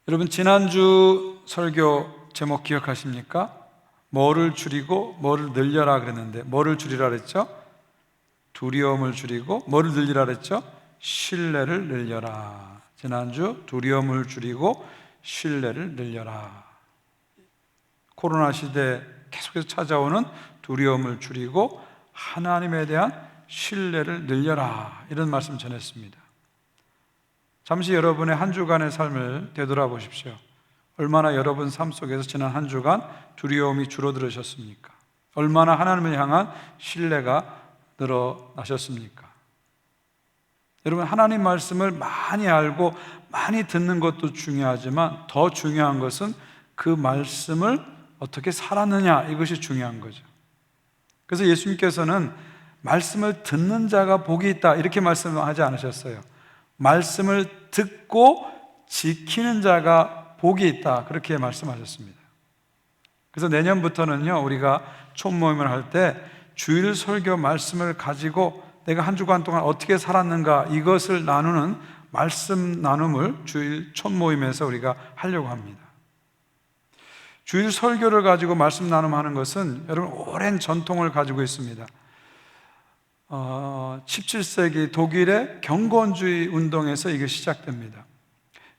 여러분, 지난주 설교 제목 기억하십니까? 뭐를 줄이고 뭐를 늘려라 그랬는데, 뭐를 줄이라 그랬죠? 두려움을 줄이고 뭐를 늘리라 그랬죠? 신뢰를 늘려라. 지난주 두려움을 줄이고 신뢰를 늘려라. 코로나 시대에 계속해서 찾아오는 두려움을 줄이고 하나님에 대한 신뢰를 늘려라, 이런 말씀 전했습니다. 잠시 여러분의 한 주간의 삶을 되돌아보십시오. 얼마나 여러분 삶 속에서 지난 한 주간 두려움이 줄어들으셨습니까? 얼마나 하나님을 향한 신뢰가 늘어나셨습니까? 여러분, 하나님 말씀을 많이 알고 많이 듣는 것도 중요하지만 더 중요한 것은 그 말씀을 어떻게 살았느냐, 이것이 중요한 거죠. 그래서 예수님께서는 말씀을 듣는 자가 복이 있다, 이렇게 말씀하지 않으셨어요. 말씀을 듣고 지키는 자가 복이 있다, 그렇게 말씀하셨습니다. 그래서 내년부터는요, 우리가 촌모임을 할 때 주일 설교 말씀을 가지고 내가 한 주간 동안 어떻게 살았는가, 이것을 나누는 말씀 나눔을 주일 촌모임에서 우리가 하려고 합니다. 주일 설교를 가지고 말씀 나눔하는 것은 여러분 오랜 전통을 가지고 있습니다. 17세기 독일의 경건주의 운동에서 이게 시작됩니다.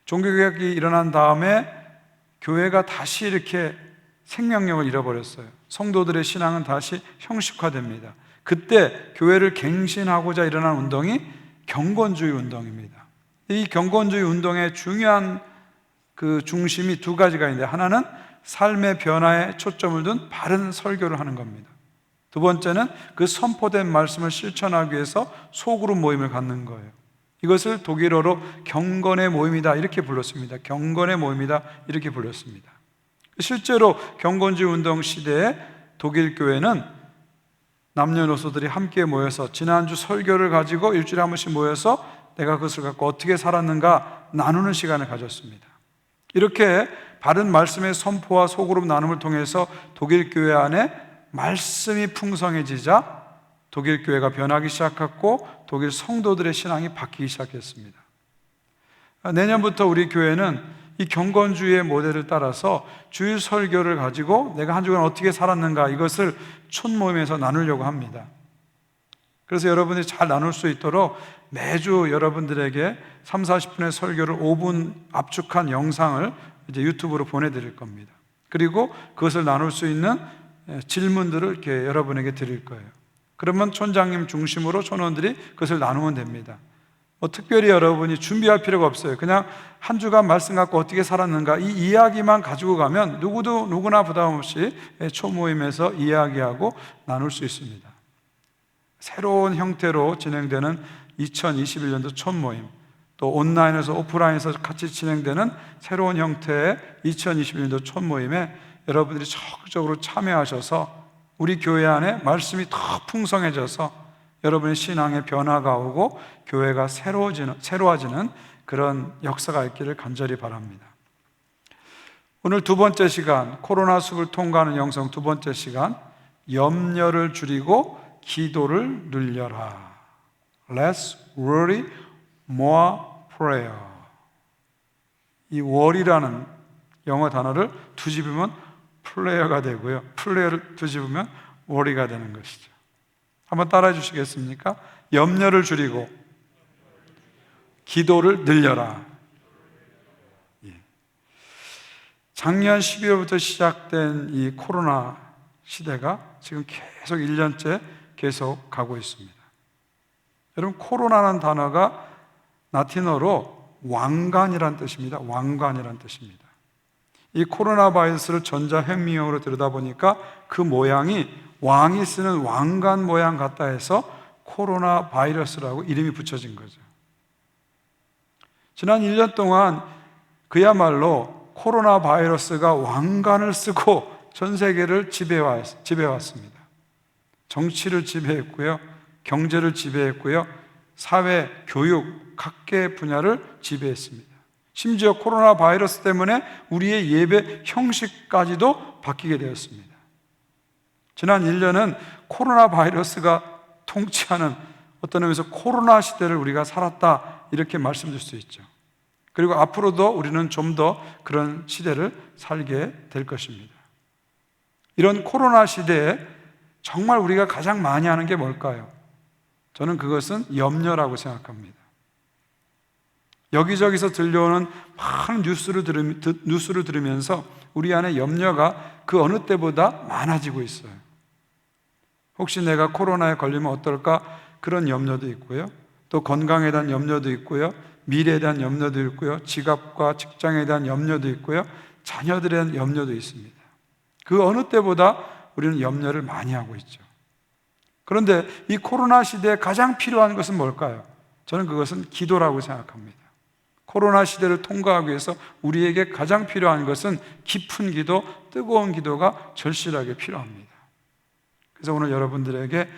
종교개혁이 일어난 다음에 교회가 다시 이렇게 생명력을 잃어버렸어요. 성도들의 신앙은 다시 형식화됩니다. 그때 교회를 갱신하고자 일어난 운동이 경건주의 운동입니다. 이 경건주의 운동의 중요한 그 중심이 두 가지가 있는데, 하나는 삶의 변화에 초점을 둔 바른 설교를 하는 겁니다. 두 번째는 그 선포된 말씀을 실천하기 위해서 소그룹 모임을 갖는 거예요. 이것을 독일어로 경건의 모임이다, 이렇게 불렀습니다. 경건의 모임이다, 이렇게 불렀습니다. 실제로 경건주의 운동 시대에 독일 교회는 남녀노소들이 함께 모여서 지난주 설교를 가지고 일주일에 한 번씩 모여서 내가 그것을 갖고 어떻게 살았는가 나누는 시간을 가졌습니다. 이렇게 바른 말씀의 선포와 소그룹 나눔을 통해서 독일 교회 안에 말씀이 풍성해지자 독일 교회가 변하기 시작했고 독일 성도들의 신앙이 바뀌기 시작했습니다. 내년부터 우리 교회는 이 경건주의의 모델을 따라서 주일 설교를 가지고 내가 한 주간 어떻게 살았는가, 이것을 촌모임에서 나누려고 합니다. 그래서 여러분들이 잘 나눌 수 있도록 매주 여러분들에게 30-40분의 설교를 5분 압축한 영상을 이제 유튜브로 보내드릴 겁니다. 그리고 그것을 나눌 수 있는 질문들을 이렇게 여러분에게 드릴 거예요. 그러면 촌장님 중심으로 촌원들이 그것을 나누면 됩니다. 특별히 여러분이 준비할 필요가 없어요. 그냥 한 주간 말씀 갖고 어떻게 살았는가, 이 이야기만 가지고 가면 누구나 부담 없이 초모임에서 이야기하고 나눌 수 있습니다. 새로운 형태로 진행되는 2021년도 촌모임, 또 온라인에서 오프라인에서 같이 진행되는 새로운 형태의 2021년도 촌모임에 여러분들이 적극적으로 참여하셔서 우리 교회 안에 말씀이 더 풍성해져서 여러분의 신앙의 변화가 오고 교회가 새로워지는 그런 역사가 있기를 간절히 바랍니다. 오늘 두 번째 시간, 코로나 숲을 통과하는 영성 두 번째 시간, 염려를 줄이고 기도를 늘려라. Less worry, more prayer. 이 worry라는 영어 단어를 뒤집으면 플레이어가 되고요, 플레이어를 뒤집으면 worry가 되는 것이죠. 한번 따라해 주시겠습니까? 염려를 줄이고 기도를 늘려라. 작년 12월부터 시작된 이 코로나 시대가 지금 계속 1년째 계속 가고 있습니다. 여러분, 코로나라는 단어가 라틴어로 왕관이란 뜻입니다. 왕관이란 뜻입니다. 이 코로나 바이러스를 전자현미경으로 들여다보니까 그 모양이 왕이 쓰는 왕관 모양 같다 해서 코로나 바이러스라고 이름이 붙여진 거죠. 지난 1년 동안 그야말로 코로나 바이러스가 왕관을 쓰고 전 세계를 지배해왔습니다. 정치를 지배했고요, 경제를 지배했고요, 사회, 교육, 각계 분야를 지배했습니다. 심지어 코로나 바이러스 때문에 우리의 예배 형식까지도 바뀌게 되었습니다. 지난 1년은 코로나 바이러스가 통치하는 어떤 의미에서 코로나 시대를 우리가 살았다, 이렇게 말씀드릴 수 있죠. 그리고 앞으로도 우리는 좀 더 그런 시대를 살게 될 것입니다. 이런 코로나 시대에 정말 우리가 가장 많이 하는 게 뭘까요? 저는 그것은 염려라고 생각합니다. 여기저기서 들려오는 많은 뉴스를 들으면서 우리 안에 염려가 그 어느 때보다 많아지고 있어요. 혹시 내가 코로나에 걸리면 어떨까? 그런 염려도 있고요. 또 건강에 대한 염려도 있고요. 미래에 대한 염려도 있고요. 지갑과 직장에 대한 염려도 있고요. 자녀들에 대한 염려도 있습니다. 그 어느 때보다 우리는 염려를 많이 하고 있죠. 그런데 이 코로나 시대에 가장 필요한 것은 뭘까요? 저는 그것은 기도라고 생각합니다. 코로나 시대를 통과하기 위해서 우리에게 가장 필요한 것은 깊은 기도, 뜨거운 기도가 절실하게 필요합니다. 그래서 오늘 여러분들에게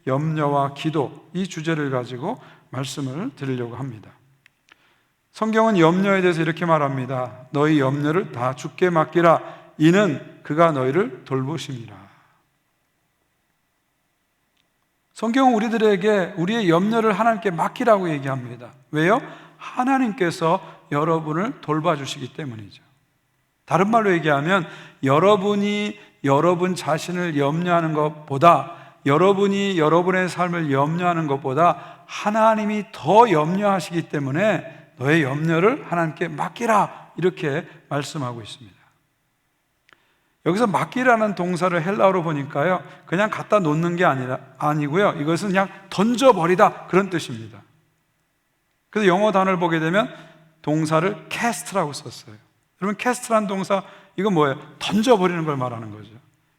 염려와 기도, 이 주제를 가지고 말씀을 드리려고 합니다. 성경은 염려에 대해서 이렇게 말합니다. 너희 염려를 다 주께 맡기라. 이는 그가 너희를 돌보심이라. 성경은 우리들에게 우리의 염려를 하나님께 맡기라고 얘기합니다. 왜요? 하나님께서 여러분을 돌봐주시기 때문이죠. 다른 말로 얘기하면 여러분이 여러분 자신을 염려하는 것보다, 여러분이 여러분의 삶을 염려하는 것보다 하나님이 더 염려하시기 때문에 너의 염려를 하나님께 맡기라, 이렇게 말씀하고 있습니다. 여기서 맡기라는 동사를 헬라어로 보니까요, 그냥 갖다 놓는 게 아니고요, 이것은 그냥 던져버리다, 그런 뜻입니다. 그래서 영어 단어를 보게 되면 동사를 cast라고 썼어요. 여러분, cast라는 동사, 이건 뭐예요? 던져버리는 걸 말하는 거죠.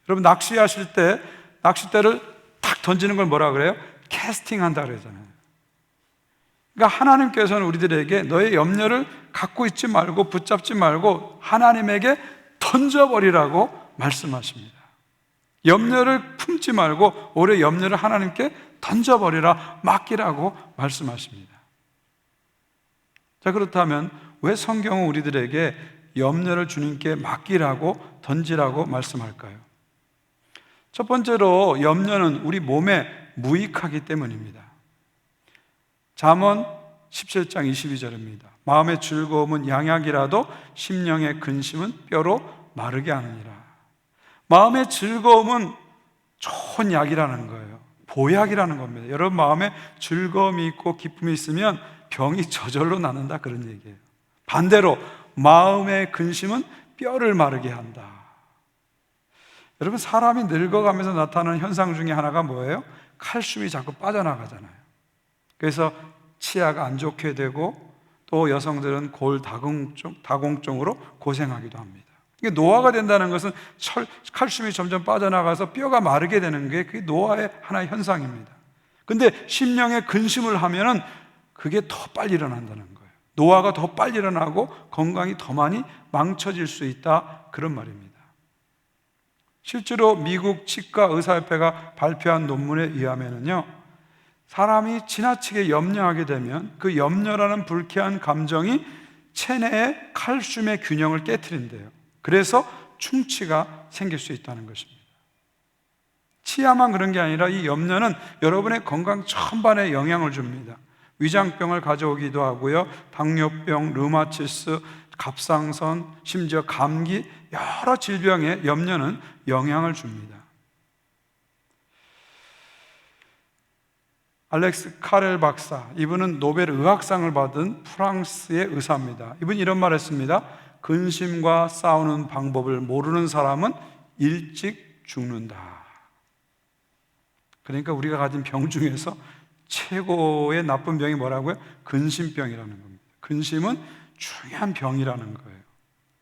여러분, 낚시하실 때 낚싯대를 탁 던지는 걸 뭐라 그래요? 캐스팅 한다 그러잖아요. 그러니까 하나님께서는 우리들에게 너의 염려를 갖고 있지 말고 붙잡지 말고 하나님에게 던져버리라고 말씀하십니다. 염려를 품지 말고 오히려 염려를 하나님께 던져버리라, 맡기라고 말씀하십니다. 자, 그렇다면 왜 성경은 우리들에게 염려를 주님께 맡기라고, 던지라고 말씀할까요? 첫 번째로 염려는 우리 몸에 무익하기 때문입니다. 잠언 17장 22절입니다. 마음의 즐거움은 양약이라도 심령의 근심은 뼈로 마르게 하느니라. 마음의 즐거움은 좋은 약이라는 거예요. 보약이라는 겁니다. 여러분, 마음에 즐거움이 있고 기쁨이 있으면 병이 저절로 낫는다, 그런 얘기예요. 반대로 마음의 근심은 뼈를 마르게 한다. 여러분, 사람이 늙어가면서 나타나는 현상 중에 하나가 뭐예요? 칼슘이 자꾸 빠져나가잖아요. 그래서 치아가 안 좋게 되고 또 여성들은 다공증으로 고생하기도 합니다. 이게 노화가 된다는 것은 칼슘이 점점 빠져나가서 뼈가 마르게 되는 게 그게 노화의 하나의 현상입니다. 근데 심령에 근심을 하면은 그게 더 빨리 일어난다는 거예요. 노화가 더 빨리 일어나고 건강이 더 많이 망쳐질 수 있다, 그런 말입니다. 실제로 미국 치과의사협회가 발표한 논문에 의하면요, 사람이 지나치게 염려하게 되면 그 염려라는 불쾌한 감정이 체내의 칼슘의 균형을 깨트린대요. 그래서 충치가 생길 수 있다는 것입니다. 치아만 그런 게 아니라 이 염려는 여러분의 건강 전반에 영향을 줍니다. 위장병을 가져오기도 하고요, 당뇨병, 류마티스, 갑상선, 심지어 감기, 여러 질병에 염려는 영향을 줍니다. 알렉스 카렐 박사, 이분은 노벨 의학상을 받은 프랑스의 의사입니다. 이분이 이런 말을 했습니다. 근심과 싸우는 방법을 모르는 사람은 일찍 죽는다. 그러니까 우리가 가진 병 중에서 최고의 나쁜 병이 뭐라고요? 근심병이라는 겁니다. 근심은 중요한 병이라는 거예요.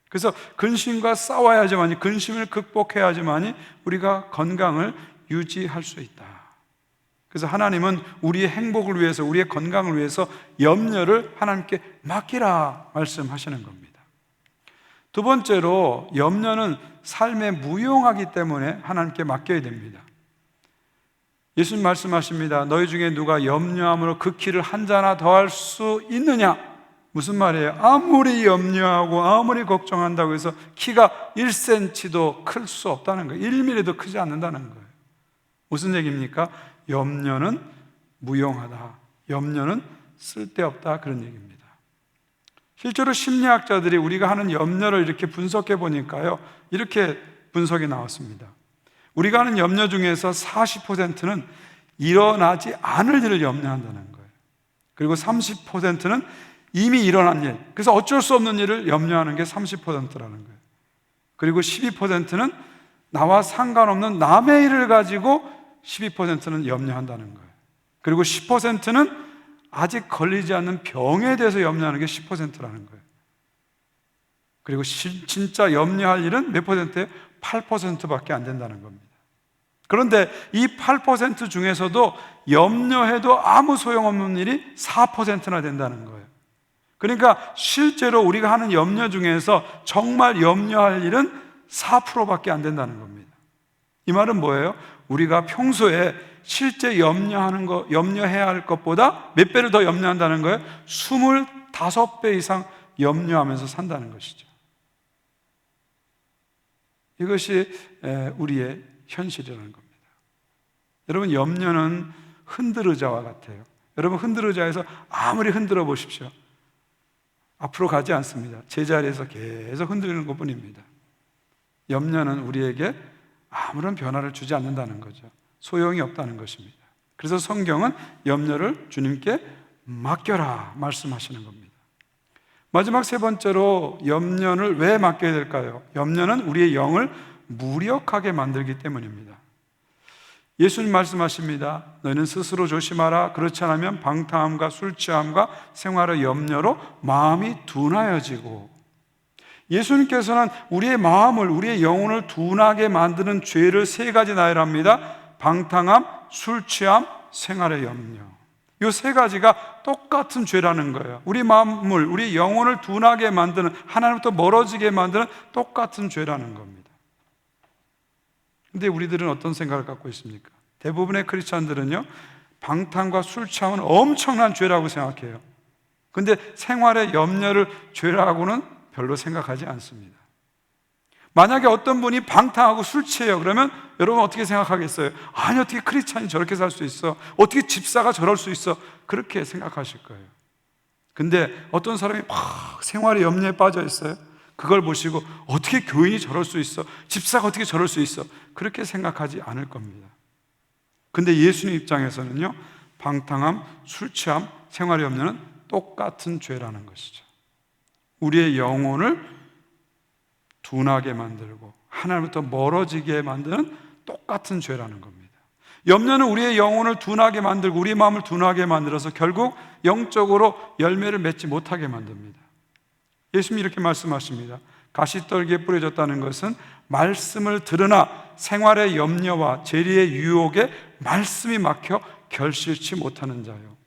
그래서 근심과 싸워야지만이, 근심을 극복해야지만이 우리가 건강을 유지할 수 있다. 그래서 하나님은 우리의 행복을 위해서, 우리의 건강을 위해서 염려를 하나님께 맡기라 말씀하시는 겁니다. 두 번째로, 염려는 삶에 무용하기 때문에 하나님께 맡겨야 됩니다. 예수님 말씀하십니다. 너희 중에 누가 염려함으로 그 키를 한 자나 더할 수 있느냐? 무슨 말이에요? 아무리 염려하고 아무리 걱정한다고 해서 키가 1cm도 클 수 없다는 거예요. 1mm도 크지 않는다는 거예요. 무슨 얘기입니까? 염려는 무용하다, 염려는 쓸데없다, 그런 얘기입니다. 실제로 심리학자들이 우리가 하는 염려를 이렇게 분석해 보니까요, 이렇게 분석이 나왔습니다. 우리가 하는 염려 중에서 40%는 일어나지 않을 일을 염려한다는 거예요. 그리고 30%는 이미 일어난 일, 그래서 어쩔 수 없는 일을 염려하는 게 30%라는 거예요. 그리고 12%는 나와 상관없는 남의 일을 가지고 12%는 염려한다는 거예요. 그리고 10%는 아직 걸리지 않는 병에 대해서 염려하는 게 10%라는 거예요. 그리고 진짜 염려할 일은 몇 퍼센트예요? 8%밖에 안 된다는 겁니다. 그런데 이 8% 중에서도 염려해도 아무 소용없는 일이 4%나 된다는 거예요. 그러니까 실제로 우리가 하는 염려 중에서 정말 염려할 일은 4%밖에 안 된다는 겁니다. 이 말은 뭐예요? 우리가 평소에 실제 염려해야 할 것보다 몇 배를 더 염려한다는 거예요? 25배 이상 염려하면서 산다는 것이죠. 이것이 우리의 현실이라는 겁니다. 여러분, 염려는 흔들의자와 같아요. 여러분, 흔들의자에서 아무리 흔들어 보십시오, 앞으로 가지 않습니다. 제자리에서 계속 흔들리는 것뿐입니다. 염려는 우리에게 아무런 변화를 주지 않는다는 거죠. 소용이 없다는 것입니다. 그래서 성경은 염려를 주님께 맡겨라 말씀하시는 겁니다. 마지막 세 번째로 염려를 왜 맡겨야 될까요? 염려는 우리의 영을 무력하게 만들기 때문입니다. 예수님 말씀하십니다. 너희는 스스로 조심하라. 그렇지 않으면 방탕함과 술 취함과 생활의 염려로 마음이 둔하여지고. 예수님께서는 우리의 마음을, 우리의 영혼을 둔하게 만드는 죄를 세 가지 나열합니다. 방탕함, 술 취함, 생활의 염려. 이 세 가지가 똑같은 죄라는 거예요. 우리 마음을, 우리 영혼을 둔하게 만드는, 하나님부터 멀어지게 만드는 똑같은 죄라는 겁니다. 근데 우리들은 어떤 생각을 갖고 있습니까? 대부분의 크리스찬들은요, 방탕과 술 취함은 엄청난 죄라고 생각해요. 근데 생활의 염려를 죄라고는 별로 생각하지 않습니다. 만약에 어떤 분이 방탕하고 술 취해요, 그러면 여러분 어떻게 생각하겠어요? 아니, 어떻게 크리스찬이 저렇게 살 수 있어? 어떻게 집사가 저럴 수 있어? 그렇게 생각하실 거예요. 근데 어떤 사람이 막 생활의 염려에 빠져 있어요. 그걸 보시고 어떻게 교인이 저럴 수 있어? 집사가 어떻게 저럴 수 있어? 그렇게 생각하지 않을 겁니다. 근데 예수님 입장에서는요, 방탕함, 술 취함, 생활의 염려는 똑같은 죄라는 것이죠. 우리의 영혼을 둔하게 만들고 하나님부터 멀어지게 만드는 똑같은 죄라는 겁니다. 염려는 우리의 영혼을 둔하게 만들고 우리의 마음을 둔하게 만들어서 결국 영적으로 열매를 맺지 못하게 만듭니다. 예수님이 이렇게 말씀하십니다. 가시떨기에 뿌려졌다는 것은 말씀을 들으나 생활의 염려와 재리의 유혹에 말씀이 막혀 결실치 못하는 자요.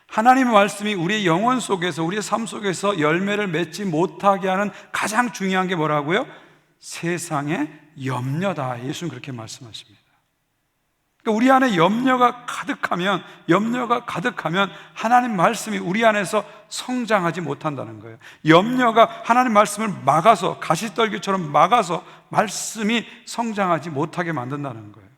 하나님의 말씀이 우리의 영혼 속에서, 우리의 삶 속에서 열매를 맺지 못하게 하는 가장 중요한 게 뭐라고요? 세상의 염려다. 예수는 그렇게 말씀하십니다. 그러니까 우리 안에 염려가 가득하면 하나님 말씀이 우리 안에서 성장하지 못한다는 거예요. 염려가 하나님 말씀을 막아서, 가시떨기처럼 막아서 말씀이 성장하지 못하게 만든다는 거예요.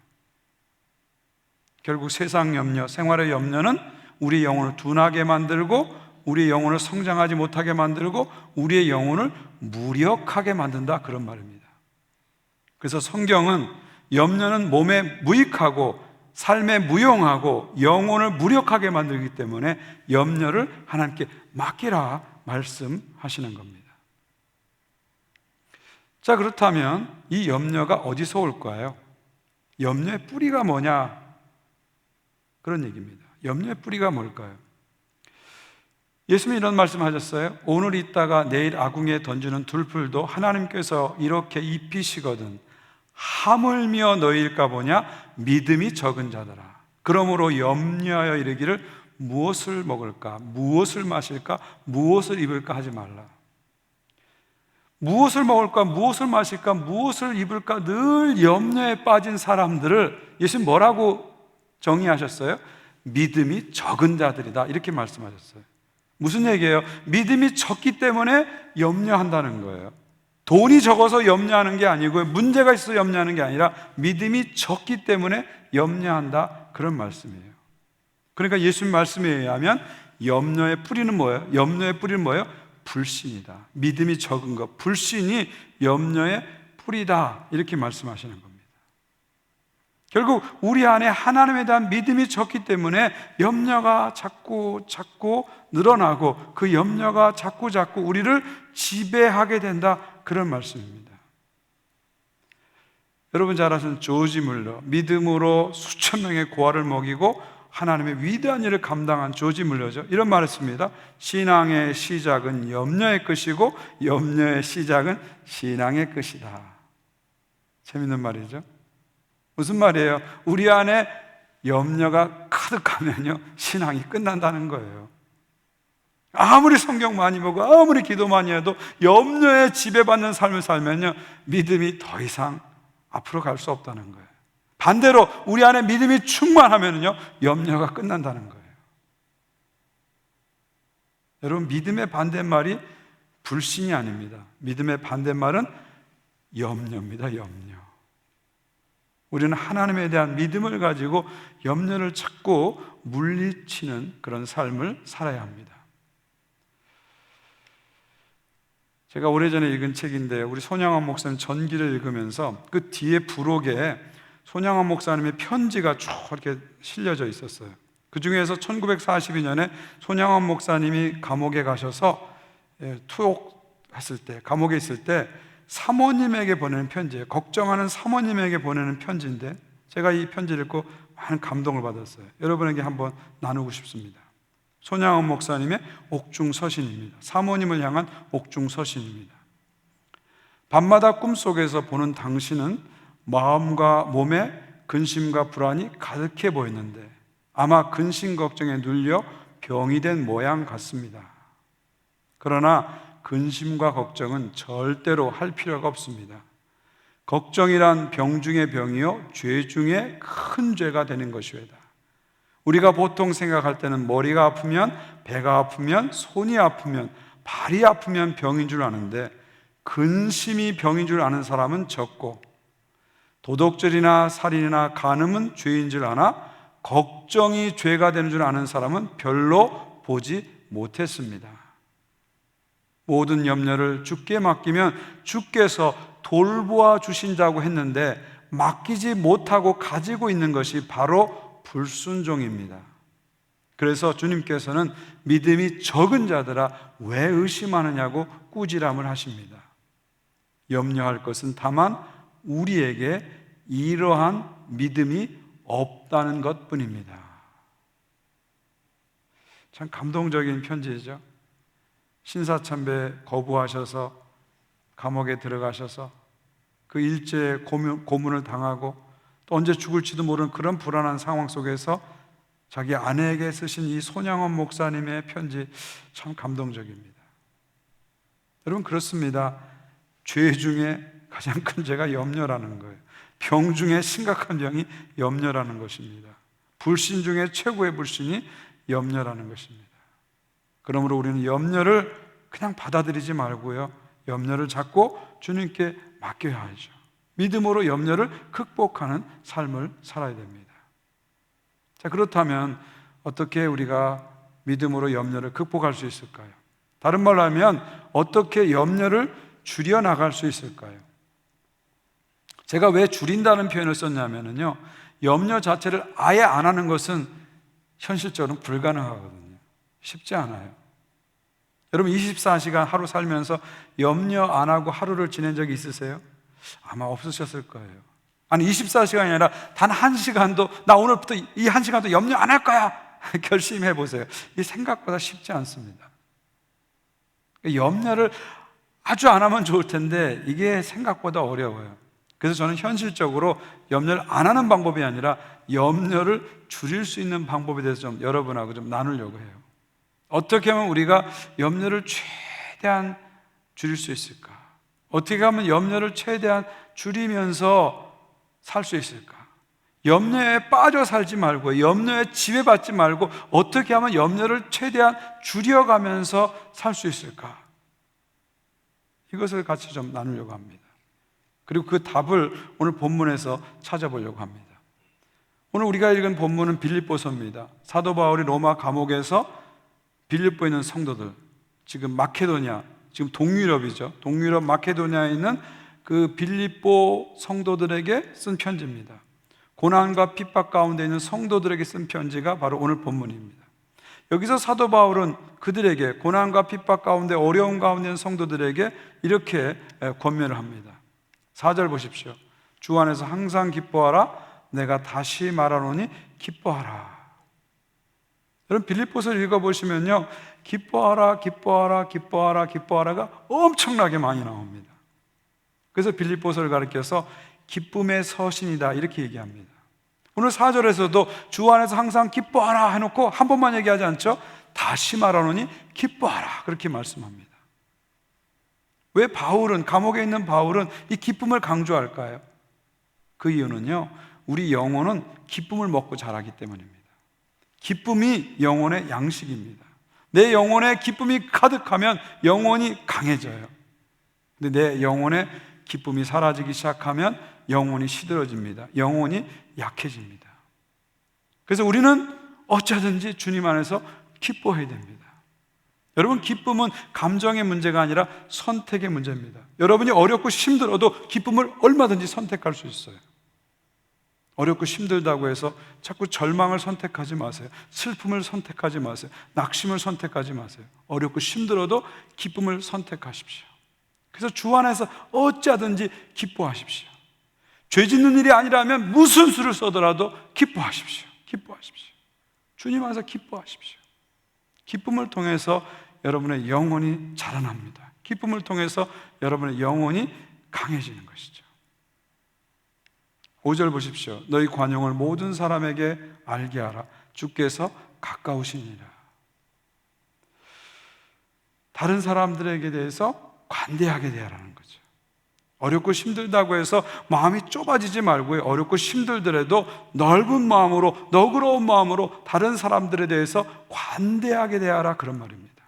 결국 세상 염려, 생활의 염려는 우리 영혼을 둔하게 만들고 우리의 영혼을 성장하지 못하게 만들고 우리의 영혼을 무력하게 만든다, 그런 말입니다. 그래서 성경은 염려는 몸에 무익하고 삶에 무용하고 영혼을 무력하게 만들기 때문에 염려를 하나님께 맡기라 말씀하시는 겁니다. 자, 그렇다면 이 염려가 어디서 올까요? 염려의 뿌리가 뭐냐? 그런 얘기입니다. 염려의 뿌리가 뭘까요? 예수님이 이런 말씀하셨어요. 오늘 있다가 내일 아궁이에 던지는 둘풀도 하나님께서 이렇게 입히시거든 하물며 너희일까 보냐? 믿음이 적은 자들아. 그러므로 염려하여 이르기를 무엇을 먹을까? 무엇을 마실까? 무엇을 입을까? 하지 말라. 무엇을 먹을까? 무엇을 마실까? 무엇을 입을까? 늘 염려에 빠진 사람들을 예수님 뭐라고 정의하셨어요? 믿음이 적은 자들이다, 이렇게 말씀하셨어요. 무슨 얘기예요? 믿음이 적기 때문에 염려한다는 거예요. 돈이 적어서 염려하는 게 아니고요, 문제가 있어서 염려하는 게 아니라 믿음이 적기 때문에 염려한다, 그런 말씀이에요. 그러니까 예수님 말씀에 의하면 염려의 뿌리는 뭐예요? 염려의 뿌리는 뭐예요? 불신이다. 믿음이 적은 것, 불신이 염려의 뿌리다, 이렇게 말씀하시는 겁니다. 결국 우리 안에 하나님에 대한 믿음이 적기 때문에 염려가 자꾸 늘어나고 그 염려가 자꾸 우리를 지배하게 된다, 그런 말씀입니다. 여러분 잘 아시는 조지 물러, 믿음으로 수천 명의 고아를 먹이고 하나님의 위대한 일을 감당한 조지 물러죠. 이런 말을 했습니다. 신앙의 시작은 염려의 끝이고 염려의 시작은 신앙의 끝이다. 재밌는 말이죠. 무슨 말이에요? 우리 안에 염려가 가득하면요, 신앙이 끝난다는 거예요. 아무리 성경 많이 보고 아무리 기도 많이 해도 염려에 지배받는 삶을 살면요, 믿음이 더 이상 앞으로 갈 수 없다는 거예요. 반대로 우리 안에 믿음이 충만하면요, 염려가 끝난다는 거예요. 여러분, 믿음의 반대말이 불신이 아닙니다. 믿음의 반대말은 염려입니다. 염려. 우리는 하나님에 대한 믿음을 가지고 염려를 찾고 물리치는 그런 삶을 살아야 합니다. 제가 오래전에 읽은 책인데, 우리 손양원 목사님 전기를 읽으면서 그 뒤에 부록에 손양원 목사님의 편지가 쭉 이렇게 실려져 있었어요. 그 중에서 1942년에 손양원 목사님이 감옥에 가셔서 투옥했을 때, 감옥에 있을 때 사모님에게 보내는 편지예요. 걱정하는 사모님에게 보내는 편지인데, 제가 이 편지를 읽고 많은 감동을 받았어요. 여러분에게 한번 나누고 싶습니다. 손양원 목사님의 옥중서신입니다. 사모님을 향한 옥중서신입니다. 밤마다 꿈속에서 보는 당신은 마음과 몸에 근심과 불안이 가득해 보이는데 아마 근심 걱정에 눌려 병이 된 모양 같습니다. 그러나 근심과 걱정은 절대로 할 필요가 없습니다. 걱정이란 병 중의 병이요 죄 중에 큰 죄가 되는 것이외다. 우리가 보통 생각할 때는 머리가 아프면, 배가 아프면, 손이 아프면, 발이 아프면 병인 줄 아는데, 근심이 병인 줄 아는 사람은 적고, 도덕질이나 살인이나 간음은 죄인 줄 아나 걱정이 죄가 되는 줄 아는 사람은 별로 보지 못했습니다. 모든 염려를 주께 맡기면 주께서 돌보아 주신다고 했는데, 맡기지 못하고 가지고 있는 것이 바로 불순종입니다. 그래서 주님께서는 믿음이 적은 자들아 왜 의심하느냐고 꾸지람을 하십니다. 염려할 것은 다만 우리에게 이러한 믿음이 없다는 것뿐입니다. 참 감동적인 편지죠. 신사참배 거부하셔서 감옥에 들어가셔서 그 일제에 고문을 당하고 또 언제 죽을지도 모르는 그런 불안한 상황 속에서 자기 아내에게 쓰신 이 손양원 목사님의 편지, 참 감동적입니다. 여러분, 그렇습니다. 죄 중에 가장 큰 죄가 염려라는 거예요. 병 중에 심각한 병이 염려라는 것입니다. 불신 중에 최고의 불신이 염려라는 것입니다. 그러므로 우리는 염려를 그냥 받아들이지 말고요, 염려를 잡고 주님께 맡겨야 하죠. 믿음으로 염려를 극복하는 삶을 살아야 됩니다. 자, 그렇다면 어떻게 우리가 믿음으로 염려를 극복할 수 있을까요? 다른 말로 하면 어떻게 염려를 줄여나갈 수 있을까요? 제가 왜 줄인다는 표현을 썼냐면요, 염려 자체를 아예 안 하는 것은 현실적으로 불가능하거든요. 쉽지 않아요. 여러분, 24시간 하루 살면서 염려 안 하고 하루를 지낸 적이 있으세요? 아마 없으셨을 거예요. 아니, 24시간이 아니라 단 1시간도, 나 오늘부터 이 1시간도 염려 안 할 거야 결심해 보세요. 이게 생각보다 쉽지 않습니다. 염려를 아주 안 하면 좋을 텐데 이게 생각보다 어려워요. 그래서 저는 현실적으로 염려를 안 하는 방법이 아니라 염려를 줄일 수 있는 방법에 대해서 좀 여러분하고 좀 나누려고 해요. 어떻게 하면 우리가 염려를 최대한 줄일 수 있을까? 어떻게 하면 염려를 최대한 줄이면서 살 수 있을까? 염려에 빠져 살지 말고, 염려에 지배받지 말고, 어떻게 하면 염려를 최대한 줄여가면서 살 수 있을까? 이것을 같이 좀 나누려고 합니다. 그리고 그 답을 오늘 본문에서 찾아보려고 합니다. 오늘 우리가 읽은 본문은 빌립보서입니다. 사도 바울이 로마 감옥에서 빌립보에 있는 성도들, 지금 마케도니아, 지금 동유럽이죠. 동유럽 마케도니아에 있는 그 빌립보 성도들에게 쓴 편지입니다. 고난과 핍박 가운데 있는 성도들에게 쓴 편지가 바로 오늘 본문입니다. 여기서 사도 바울은 그들에게, 고난과 핍박 가운데 어려움 가운데 있는 성도들에게 이렇게 권면을 합니다. 4절 보십시오. 주 안에서 항상 기뻐하라. 내가 다시 말하노니 기뻐하라. 여러분, 빌립보서를 읽어보시면요, 기뻐하라, 기뻐하라, 기뻐하라, 기뻐하라가 엄청나게 많이 나옵니다. 그래서 빌립보서를 가리켜서 기쁨의 서신이다 이렇게 얘기합니다. 오늘 4절에서도 주 안에서 항상 기뻐하라 해놓고 한 번만 얘기하지 않죠? 다시 말하노니 기뻐하라 그렇게 말씀합니다. 왜 바울은, 감옥에 있는 바울은 이 기쁨을 강조할까요? 그 이유는요, 우리 영혼은 기쁨을 먹고 자라기 때문입니다. 기쁨이 영혼의 양식입니다. 내 영혼에 기쁨이 가득하면 영혼이 강해져요. 근데 내 영혼에 기쁨이 사라지기 시작하면 영혼이 시들어집니다. 영혼이 약해집니다. 그래서 우리는 어쩌든지 주님 안에서 기뻐해야 됩니다. 여러분, 기쁨은 감정의 문제가 아니라 선택의 문제입니다. 여러분이 어렵고 힘들어도 기쁨을 얼마든지 선택할 수 있어요. 어렵고 힘들다고 해서 자꾸 절망을 선택하지 마세요. 슬픔을 선택하지 마세요. 낙심을 선택하지 마세요. 어렵고 힘들어도 기쁨을 선택하십시오. 그래서 주 안에서 어찌하든지 기뻐하십시오. 죄 짓는 일이 아니라면 무슨 수를 써더라도 기뻐하십시오. 기뻐하십시오. 주님 안에서 기뻐하십시오. 기쁨을 통해서 여러분의 영혼이 자라납니다. 기쁨을 통해서 여러분의 영혼이 강해지는 것이죠. 5절 보십시오. 너희 관용을 모든 사람에게 알게 하라. 주께서 가까우시니라. 다른 사람들에게 대해서 관대하게 대하라는 거죠. 어렵고 힘들다고 해서 마음이 좁아지지 말고요, 어렵고 힘들더라도 넓은 마음으로, 너그러운 마음으로 다른 사람들에 대해서 관대하게 대하라, 그런 말입니다.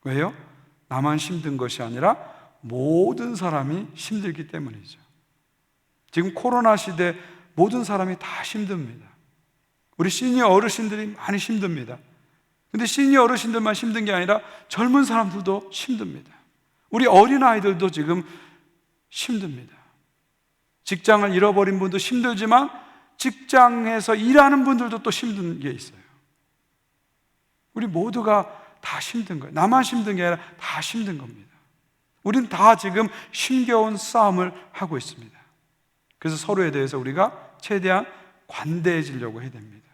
왜요? 나만 힘든 것이 아니라 모든 사람이 힘들기 때문이죠. 지금 코로나 시대 모든 사람이 다 힘듭니다. 우리 시니어 어르신들이 많이 힘듭니다. 근데 시니어 어르신들만 힘든 게 아니라 젊은 사람들도 힘듭니다. 우리 어린아이들도 지금 힘듭니다. 직장을 잃어버린 분도 힘들지만 직장에서 일하는 분들도 또 힘든 게 있어요. 우리 모두가 다 힘든 거예요. 나만 힘든 게 아니라 다 힘든 겁니다. 우린 다 지금 힘겨운 싸움을 하고 있습니다. 그래서 서로에 대해서 우리가 최대한 관대해지려고 해야 됩니다.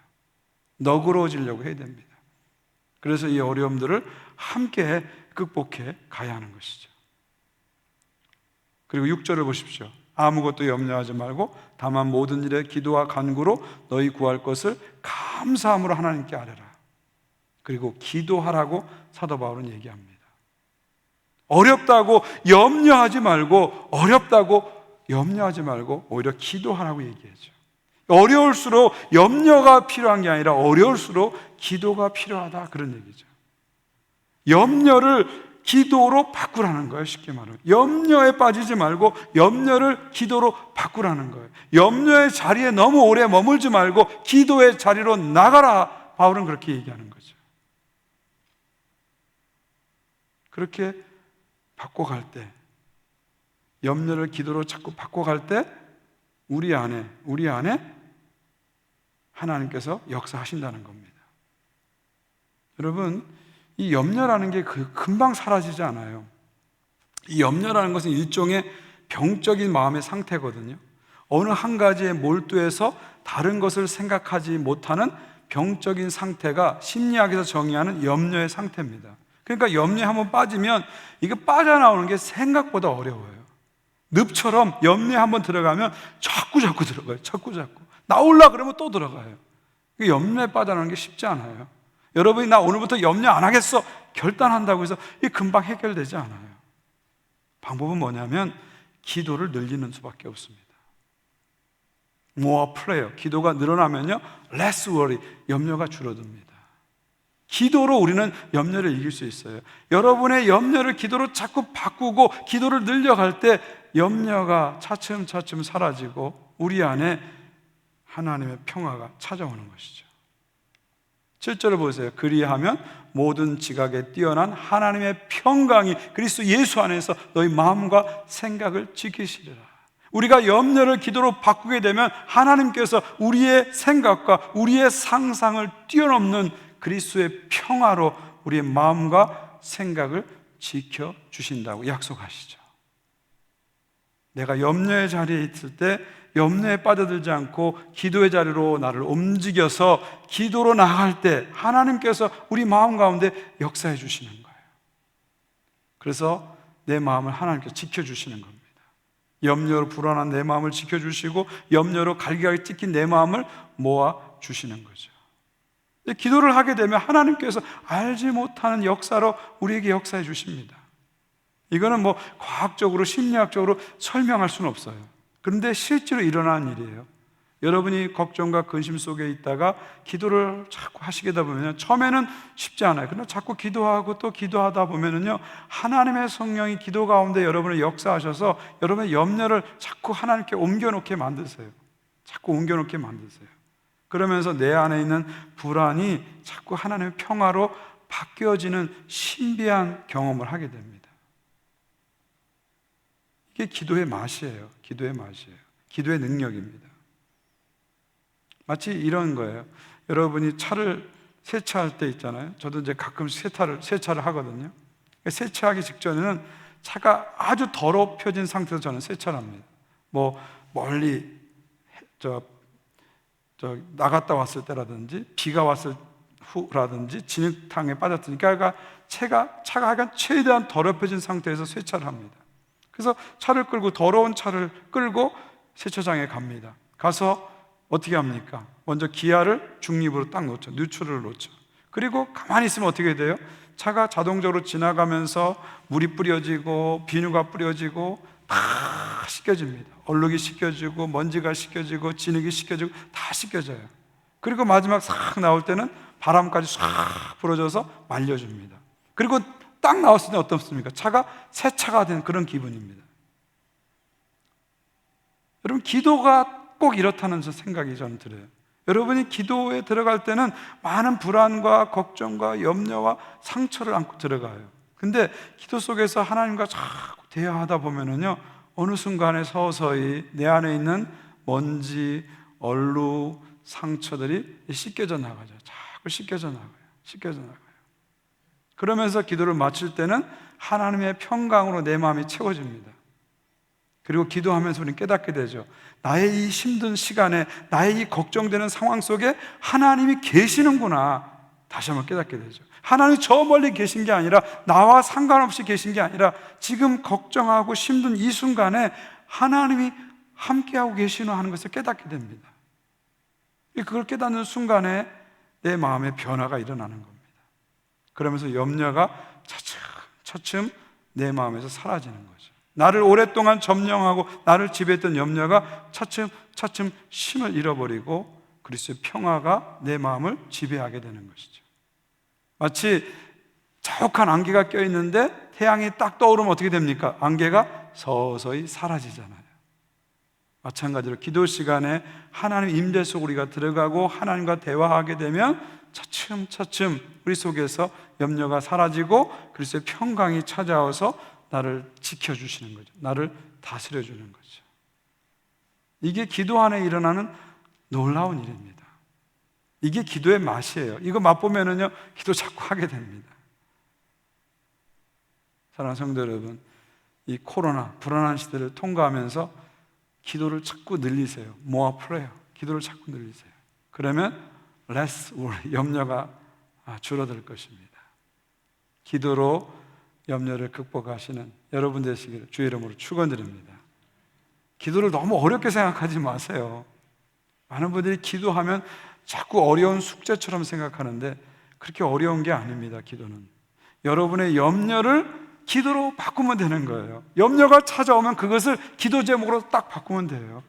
너그러워지려고 해야 됩니다. 그래서 이 어려움들을 함께 극복해 가야 하는 것이죠. 그리고 6절을 보십시오. 아무것도 염려하지 말고 다만 모든 일에 기도와 간구로 너희 구할 것을 감사함으로 하나님께 아뢰라. 그리고 기도하라고 사도 바울은 얘기합니다. 어렵다고 염려하지 말고, 어렵다고 염려하지 말고 오히려 기도하라고 얘기하죠. 어려울수록 염려가 필요한 게 아니라 어려울수록 기도가 필요하다, 그런 얘기죠. 염려를 기도로 바꾸라는 거예요. 쉽게 말하면 염려에 빠지지 말고 염려를 기도로 바꾸라는 거예요. 염려의 자리에 너무 오래 머물지 말고 기도의 자리로 나가라, 바울은 그렇게 얘기하는 거죠. 그렇게 바꿔갈 때, 염려를 기도로 자꾸 바꿔갈 때 우리 안에 하나님께서 역사하신다는 겁니다. 여러분, 이 염려라는 게 금방 사라지지 않아요. 이 염려라는 것은 일종의 병적인 마음의 상태거든요. 어느 한 가지에 몰두해서 다른 것을 생각하지 못하는 병적인 상태가 심리학에서 정의하는 염려의 상태입니다. 그러니까 염려에 한번 빠지면 이게 빠져나오는 게 생각보다 어려워요. 늪처럼 염려에 한번 들어가면 자꾸 들어가요. 자꾸 나오려고 그러면 또 들어가요. 염려에 빠져나오는 게 쉽지 않아요. 여러분이 나 오늘부터 염려 안 하겠어 결단한다고 해서 이게 금방 해결되지 않아요. 방법은 뭐냐면 기도를 늘리는 수밖에 없습니다. More prayer, 기도가 늘어나면요 less worry, 염려가 줄어듭니다. 기도로 우리는 염려를 이길 수 있어요. 여러분의 염려를 기도로 자꾸 바꾸고 기도를 늘려갈 때 염려가 차츰차츰 사라지고 우리 안에 하나님의 평화가 찾아오는 것이죠. 7절을 보세요. 그리하면 모든 지각에 뛰어난 하나님의 평강이 그리스도 예수 안에서 너희 마음과 생각을 지키시리라. 우리가 염려를 기도로 바꾸게 되면 하나님께서 우리의 생각과 우리의 상상을 뛰어넘는 그리스도의 평화로 우리의 마음과 생각을 지켜주신다고 약속하시죠. 내가 염려의 자리에 있을 때 염려에 빠져들지 않고 기도의 자리로 나를 움직여서 기도로 나갈 때 하나님께서 우리 마음 가운데 역사해 주시는 거예요. 그래서 내 마음을 하나님께서 지켜주시는 겁니다. 염려로 불안한 내 마음을 지켜주시고 염려로 갈기갈기 찢긴 내 마음을 모아주시는 거죠. 기도를 하게 되면 하나님께서 알지 못하는 역사로 우리에게 역사해 주십니다. 이거는 뭐 과학적으로 심리학적으로 설명할 수는 없어요. 그런데 실제로 일어나는 일이에요. 여러분이 걱정과 근심 속에 있다가 기도를 자꾸 하시게 되다 보면 처음에는 쉽지 않아요. 그러나 자꾸 기도하고 또 기도하다 보면은요, 하나님의 성령이 기도 가운데 여러분을 역사하셔서 여러분의 염려를 자꾸 하나님께 옮겨놓게 만드세요. 자꾸 옮겨놓게 만드세요. 그러면서 내 안에 있는 불안이 자꾸 하나님의 평화로 바뀌어지는 신비한 경험을 하게 됩니다. 이게 기도의 맛이에요. 기도의 맛이에요. 기도의 능력입니다. 마치 이런 거예요. 여러분이 차를 세차할 때 있잖아요. 저도 이제 가끔씩 세차를 하거든요. 세차하기 직전에는 차가 아주 더럽혀진 상태에서 저는 세차를 합니다. 뭐 멀리 나갔다 왔을 때라든지 비가 왔을 후라든지 진흙탕에 빠졌으니까 그러니까 차가 약간 최대한 더럽혀진 상태에서 세차를 합니다. 그래서 차를 끌고 더러운 차를 끌고 세차장에 갑니다. 가서 어떻게 합니까? 먼저 기아를 중립으로 딱 놓죠. 뉴트럴을 놓죠. 그리고 가만히 있으면 어떻게 돼요? 차가 자동적으로 지나가면서 물이 뿌려지고 비누가 뿌려지고 다 씻겨집니다. 얼룩이 씻겨지고 먼지가 씻겨지고 진흙이 씻겨지고 다 씻겨져요. 그리고 마지막 싹 나올 때는 바람까지 싹 불어줘서 말려줍니다. 그리고 딱 나왔을 때 어떻습니까? 차가 새 차가 된 그런 기분입니다. 여러분, 기도가 꼭 이렇다는 생각이 저는 들어요. 여러분이 기도에 들어갈 때는 많은 불안과 걱정과 염려와 상처를 안고 들어가요. 근데 기도 속에서 하나님과 자꾸 대화하다 보면은요, 어느 순간에 서서히 내 안에 있는 먼지, 얼룩, 상처들이 씻겨져 나가죠. 자꾸 씻겨져 나가요. 그러면서 기도를 마칠 때는 하나님의 평강으로 내 마음이 채워집니다. 그리고 기도하면서 우리는 깨닫게 되죠. 나의 이 힘든 시간에, 나의 이 걱정되는 상황 속에 하나님이 계시는구나. 다시 한번 깨닫게 되죠. 하나님이 저 멀리 계신 게 아니라, 나와 상관없이 계신 게 아니라 지금 걱정하고 힘든 이 순간에 하나님이 함께하고 계시나 하는 것을 깨닫게 됩니다. 그걸 깨닫는 순간에 내 마음의 변화가 일어나는 겁니다. 그러면서 염려가 차츰 내 마음에서 사라지는 거죠. 나를 오랫동안 점령하고 나를 지배했던 염려가 차츰 힘을 잃어버리고 그리스도의 평화가 내 마음을 지배하게 되는 것이죠. 마치 자욱한 안개가 껴있는데 태양이 딱 떠오르면 어떻게 됩니까? 안개가 서서히 사라지잖아요. 마찬가지로 기도 시간에 하나님 임재 속으로 우리가 들어가고 하나님과 대화하게 되면 차츰 우리 속에서 염려가 사라지고 그리스도의 평강이 찾아와서 나를 지켜주시는 거죠. 나를 다스려주는 거죠. 이게 기도 안에 일어나는 놀라운 일입니다. 이게 기도의 맛이에요. 이거 맛보면은요, 기도 자꾸 하게 됩니다. 사랑하는 성도 여러분, 이 코로나 불안한 시대를 통과하면서 기도를 자꾸 늘리세요. More prayer. 기도를 자꾸 늘리세요. 그러면 less worry, 염려가 줄어들 것입니다. 기도로 염려를 극복하시는 여러분 되시기를 주의 이름으로 축원드립니다. 기도를 너무 어렵게 생각하지 마세요. 많은 분들이 기도하면 자꾸 어려운 숙제처럼 생각하는데 그렇게 어려운 게 아닙니다. 기도는 여러분의 염려를 기도로 바꾸면 되는 거예요. 염려가 찾아오면 그것을 기도 제목으로 딱 바꾸면 돼요.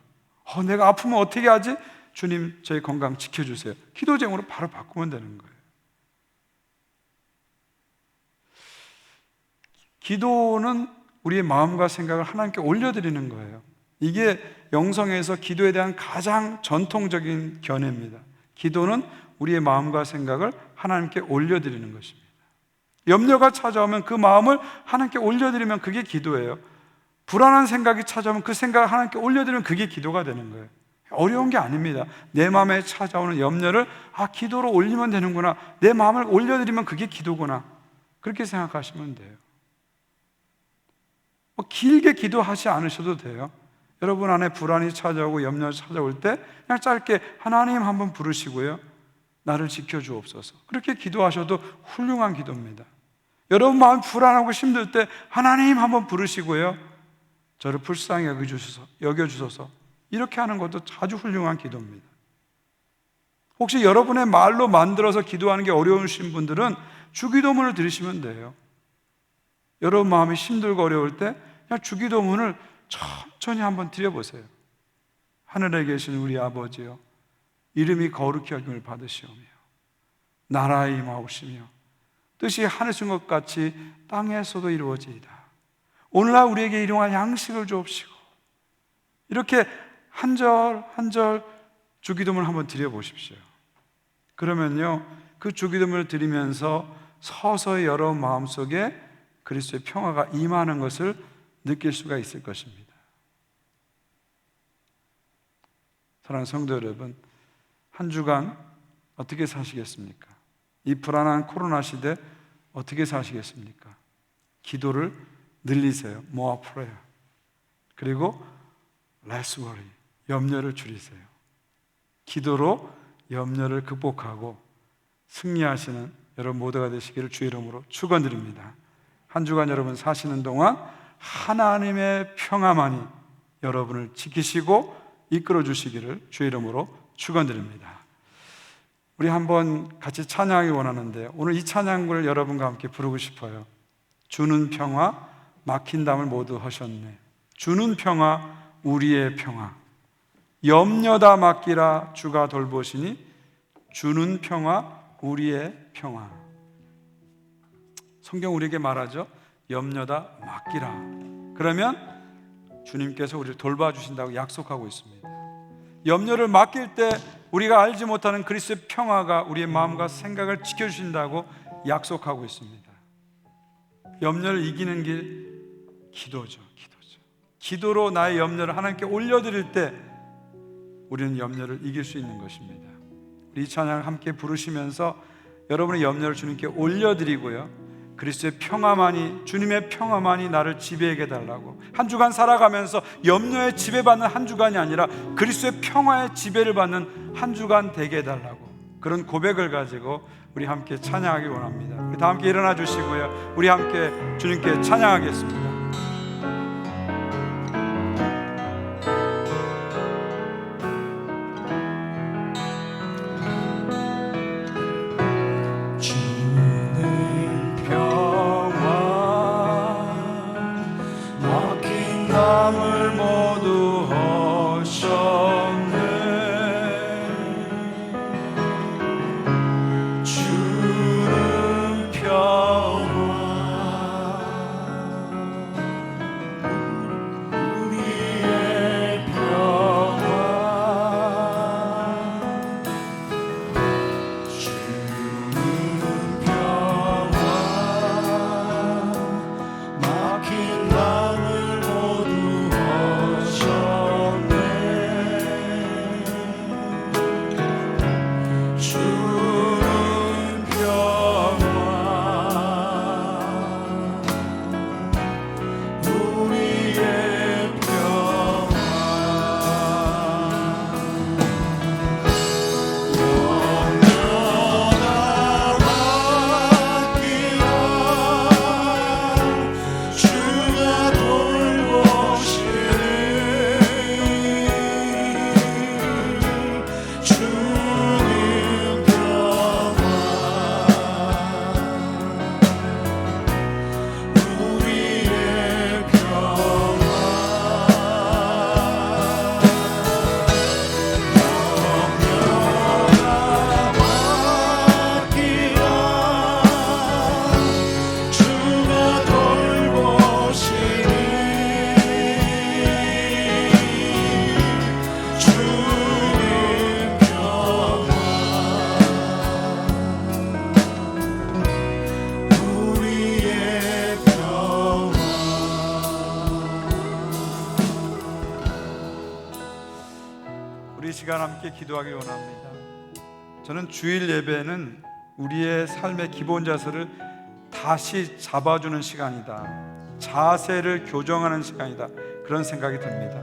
내가 아프면 어떻게 하지? 주님, 저희 건강 지켜주세요. 기도 제목으로 바로 바꾸면 되는 거예요. 기도는 우리의 마음과 생각을 하나님께 올려드리는 거예요. 이게 영성에서 기도에 대한 가장 전통적인 견해입니다. 기도는 우리의 마음과 생각을 하나님께 올려드리는 것입니다. 염려가 찾아오면 그 마음을 하나님께 올려드리면 그게 기도예요. 불안한 생각이 찾아오면 그 생각을 하나님께 올려드리면 그게 기도가 되는 거예요. 어려운 게 아닙니다. 내 마음에 찾아오는 염려를 기도로 올리면 되는구나, 내 마음을 올려드리면 그게 기도구나, 그렇게 생각하시면 돼요. 길게 기도하지 않으셔도 돼요. 여러분 안에 불안이 찾아오고 염려가 찾아올 때 그냥 짧게 하나님 한번 부르시고요, 나를 지켜주옵소서, 그렇게 기도하셔도 훌륭한 기도입니다. 여러분 마음이 불안하고 힘들 때 하나님 한번 부르시고요, 저를 불쌍히 여겨주소서, 이렇게 하는 것도 아주 훌륭한 기도입니다. 혹시 여러분의 말로 만들어서 기도하는 게 어려우신 분들은 주기도문을 드리시면 돼요. 여러분 마음이 힘들고 어려울 때 그냥 주기도문을 천천히 한번 드려보세요. 하늘에 계신 우리 아버지여, 이름이 거룩히 여김을 받으시오며 나라의 임하옵시며 뜻이 하늘에서 것 같이 땅에서도 이루어지이다. 오늘날 우리에게 일용할 양식을 주옵시고, 이렇게 한 절 한 절 주기도문을 한번 드려보십시오. 그러면요, 그 주기도문을 드리면서 서서히 여러분 마음속에 그리스도의 평화가 임하는 것을 느낄 수가 있을 것입니다. 사랑하는 성도 여러분, 한 주간 어떻게 사시겠습니까? 이 불안한 코로나 시대 어떻게 사시겠습니까? 기도를 늘리세요. More prayer. 그리고 less worry. 염려를 줄이세요. 기도로 염려를 극복하고 승리하시는 여러분 모두가 되시기를 주의 이름으로 축원드립니다. 한 주간 여러분 사시는 동안 하나님의 평화만이 여러분을 지키시고 이끌어 주시기를 주의 이름으로 축원드립니다. 우리 한번 같이 찬양하기 원하는데, 오늘 이 찬양을 여러분과 함께 부르고 싶어요. 주는 평화 막힌 담을 모두 하셨네. 주는 평화 우리의 평화. 염려다 맡기라 주가 돌보시니 주는 평화 우리의 평화. 성경 우리에게 말하죠. 염려다 맡기라. 그러면 주님께서 우리를 돌봐주신다고 약속하고 있습니다. 염려를 맡길 때 우리가 알지 못하는 그리스도의 평화가 우리의 마음과 생각을 지켜주신다고 약속하고 있습니다. 염려를 이기는 길 기도죠. 기도로 나의 염려를 하나님께 올려드릴 때 우리는 염려를 이길 수 있는 것입니다. 우리 이 찬양을 함께 부르시면서 여러분의 염려를 주님께 올려드리고요, 그리스도의 평화만이, 주님의 평화만이 나를 지배하게 달라고, 한 주간 살아가면서 염려에 지배받는 한 주간이 아니라 그리스도의 평화에 지배를 받는 한 주간 되게 해달라고, 그런 고백을 가지고 우리 함께 찬양하기 원합니다. 우리 다 함께 일어나 주시고요, 우리 함께 주님께 찬양하겠습니다. 막힌 마음을 모두 시간 함께 기도하기 원합니다. 저는 주일 예배는 우리의 삶의 기본 자세를 다시 잡아주는 시간이다, 자세를 교정하는 시간이다, 그런 생각이 듭니다.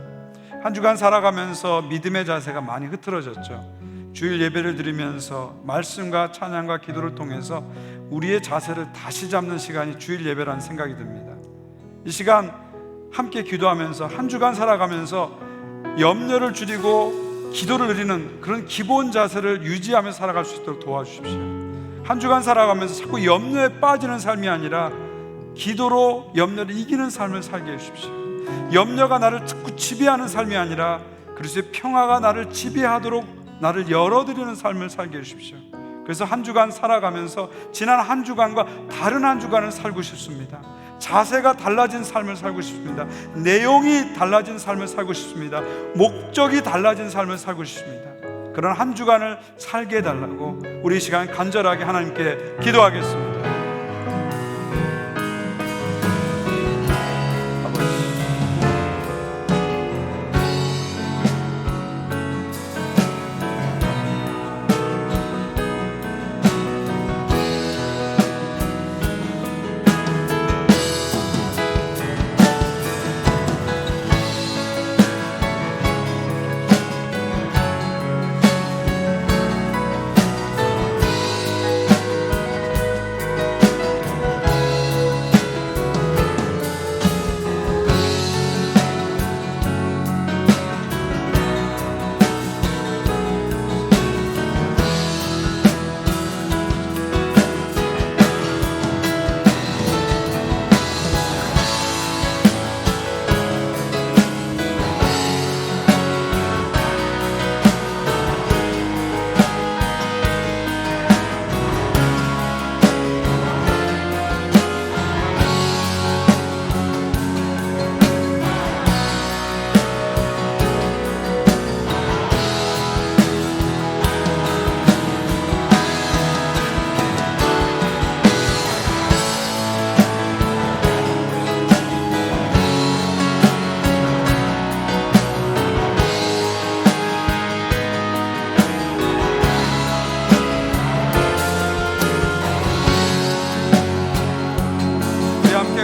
한 주간 살아가면서 믿음의 자세가 많이 흐트러졌죠. 주일 예배를 드리면서 말씀과 찬양과 기도를 통해서 우리의 자세를 다시 잡는 시간이 주일 예배라는 생각이 듭니다. 이 시간 함께 기도하면서 한 주간 살아가면서 염려를 줄이고 기도를 드리는 그런 기본 자세를 유지하며 살아갈 수 있도록 도와주십시오. 한 주간 살아가면서 자꾸 염려에 빠지는 삶이 아니라 기도로 염려를 이기는 삶을 살게 해주십시오. 염려가 나를 자꾸 지배하는 삶이 아니라 그리스도의 평화가 나를 지배하도록 나를 열어드리는 삶을 살게 해주십시오. 그래서 한 주간 살아가면서 지난 한 주간과 다른 한 주간을 살고 싶습니다. 자세가 달라진 삶을 살고 싶습니다. 내용이 달라진 삶을 살고 싶습니다. 목적이 달라진 삶을 살고 싶습니다. 그런 한 주간을 살게 해달라고 우리 이 시간 간절하게 하나님께 기도하겠습니다.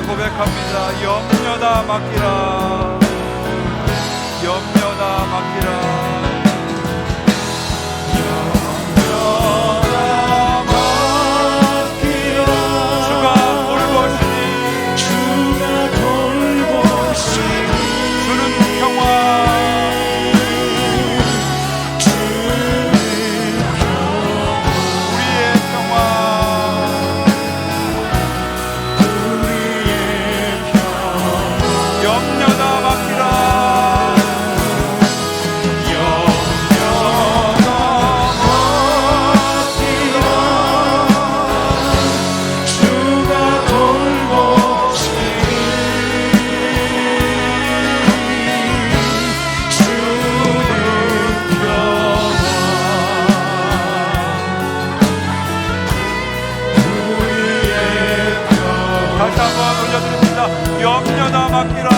고백합니다. 염려다 맡기라, 염려다 맡기라. 염려다 맡기라. 주가 돌보시니 주님 평안 우리의 평안. 염려다 맡기라.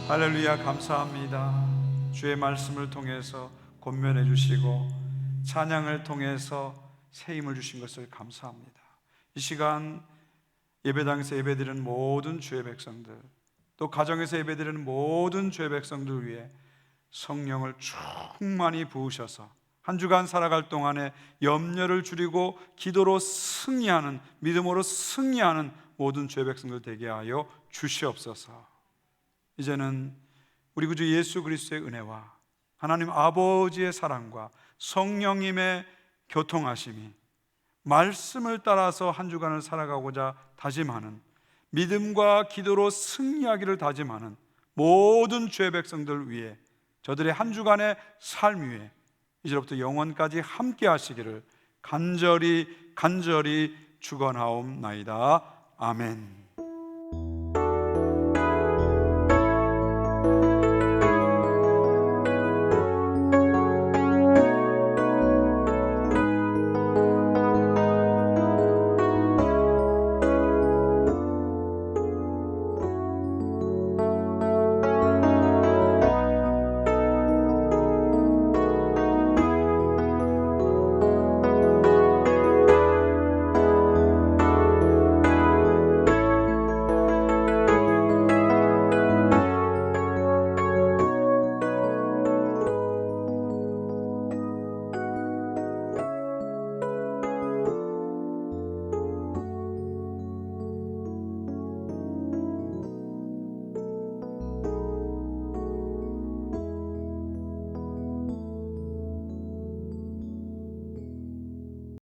할렐루야, 감사합니다. 주의 말씀을 통해서 권면해 주시고 찬양을 통해서 새 힘을 주신 것을 감사합니다. 이 시간 예배당에서 예배드리는 모든 주의 백성들, 또 가정에서 예배드리는 모든 주의 백성들 위해 성령을 충만히 부으셔서 한 주간 살아갈 동안에 염려를 줄이고 기도로 승리하는, 믿음으로 승리하는 모든 주의 백성들 되게 하여 주시옵소서. 이제는 우리 구주 예수 그리스도의 은혜와 하나님 아버지의 사랑과 성령님의 교통하심이, 말씀을 따라서 한 주간을 살아가고자 다짐하는, 믿음과 기도로 승리하기를 다짐하는 모든 주의 백성들 위해, 저들의 한 주간의 삶 위에 이제부터 영원까지 함께 하시기를 간절히 축원하옵나이다. 아멘.